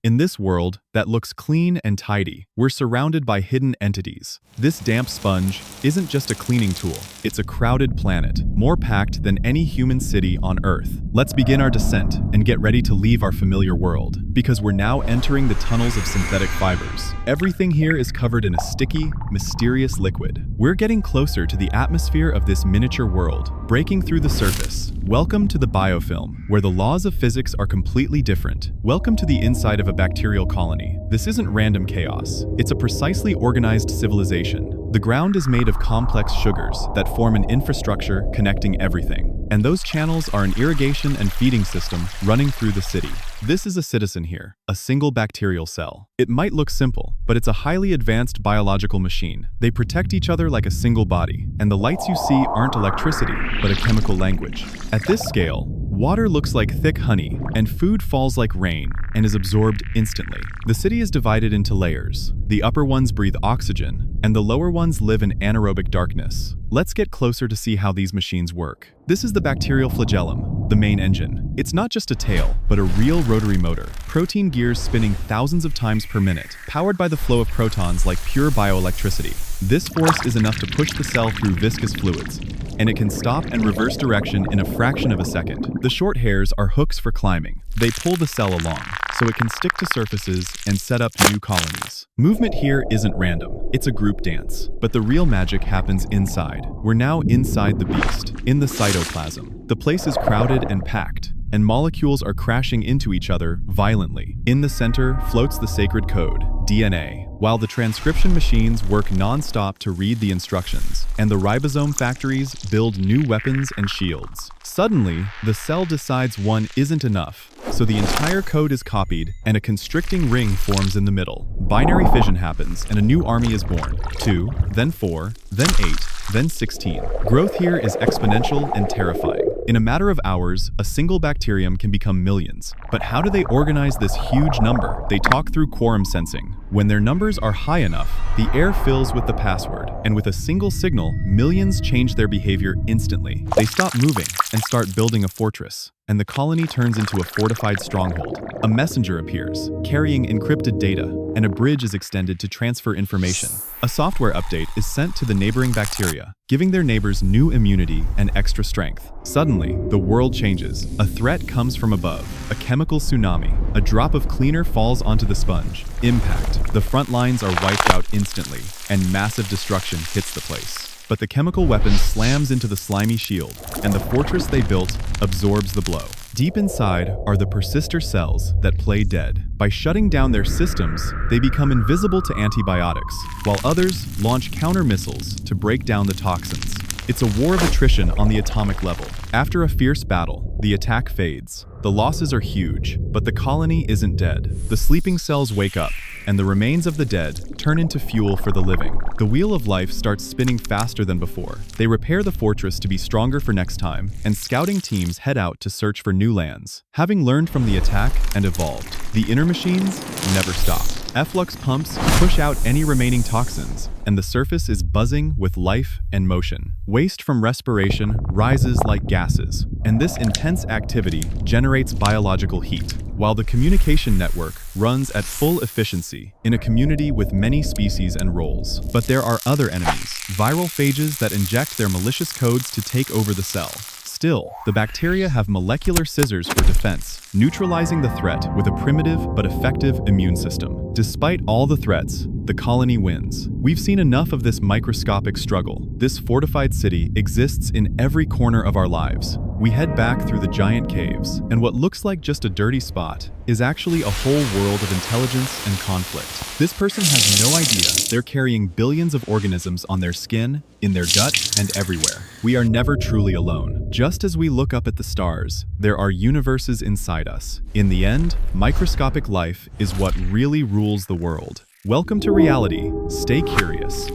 In this world that looks clean and tidy, we're surrounded by hidden entities. This damp sponge isn't just a cleaning tool, it's a crowded planet, more packed than any human city on Earth. Let's begin our descent and get ready to leave our familiar world, because we're now entering the tunnels of synthetic fibers. Everything here is covered in a sticky, mysterious liquid. We're getting closer to the atmosphere of this miniature world, breaking through the surface. Welcome to the biofilm, where the laws of physics are completely different. Welcome to the inside of a bacterial colony. This isn't random chaos. It's a precisely organized civilization. The ground is made of complex sugars that form an infrastructure connecting everything. And those channels are an irrigation and feeding system running through the city. This is a citizen here, a single bacterial cell. It might look simple, but it's a highly advanced biological machine. They protect each other like a single body, and the lights you see aren't electricity, but a chemical language. At this scale, water looks like thick honey, and food falls like rain and is absorbed instantly. The city is divided into layers. The upper ones breathe oxygen, and the lower ones live in anaerobic darkness. Let's get closer to see how these machines work. This is the bacterial flagellum, the main engine. It's not just a tail, but a real rotary motor. Protein gears spinning thousands of times per minute, powered by the flow of protons like pure bioelectricity. This force is enough to push the cell through viscous fluids, and it can stop and reverse direction in a fraction of a second. The short hairs are hooks for climbing. They pull the cell along, so it can stick to surfaces and set up new colonies. Movement here isn't random, it's a group dance. But the real magic happens inside. We're now inside the beast, in the cytoplasm. The place is crowded and packed, and molecules are crashing into each other violently. In the center floats the sacred code, DNA, while the transcription machines work non-stop to read the instructions, and the ribosome factories build new weapons and shields. Suddenly, the cell decides one isn't enough, so the entire code is copied and a constricting ring forms in the middle. Binary fission happens and a new army is born. 2, then 4, then 8, then 16. Growth here is exponential and terrifying. In a matter of hours, a single bacterium can become millions. But how do they organize this huge number? They talk through quorum sensing. When their numbers are high enough, the air fills with the password, and with a single signal, millions change their behavior instantly. They stop moving and start building a fortress, and the colony turns into a fortified stronghold. A messenger appears, carrying encrypted data, and a bridge is extended to transfer information. A software update is sent to the neighboring bacteria, giving their neighbors new immunity and extra strength. Suddenly, the world changes. A threat comes from above, a chemical tsunami. A drop of cleaner falls onto the sponge. Impact. The front lines are wiped out instantly, and massive destruction hits the place. But the chemical weapon slams into the slimy shield, and the fortress they built absorbs the blow. Deep inside are the persister cells that play dead. By shutting down their systems, they become invisible to antibiotics, while others launch counter missiles to break down the toxins. It's a war of attrition on the atomic level. After a fierce battle, the attack fades. The losses are huge, but the colony isn't dead. The sleeping cells wake up, and the remains of the dead turn into fuel for the living. The wheel of life starts spinning faster than before. They repair the fortress to be stronger for next time, and scouting teams head out to search for new lands. Having learned from the attack and evolved, the inner machines never stop. Efflux pumps push out any remaining toxins, and the surface is buzzing with life and motion. Waste from respiration rises like gases, and this intense activity generates biological heat, while the communication network runs at full efficiency in a community with many species and roles. But there are other enemies, viral phages that inject their malicious codes to take over the cell. Still, the bacteria have molecular scissors for defense, neutralizing the threat with a primitive but effective immune system. Despite all the threats, the colony wins. We've seen enough of this microscopic struggle. This fortified city exists in every corner of our lives. We head back through the giant caves, and what looks like just a dirty spot is actually a whole world of intelligence and conflict. This person has no idea they're carrying billions of organisms on their skin, in their gut, and everywhere. We are never truly alone. Just as we look up at the stars, there are universes inside us. In the end, microscopic life is what really rules the world. Welcome to reality. Stay curious.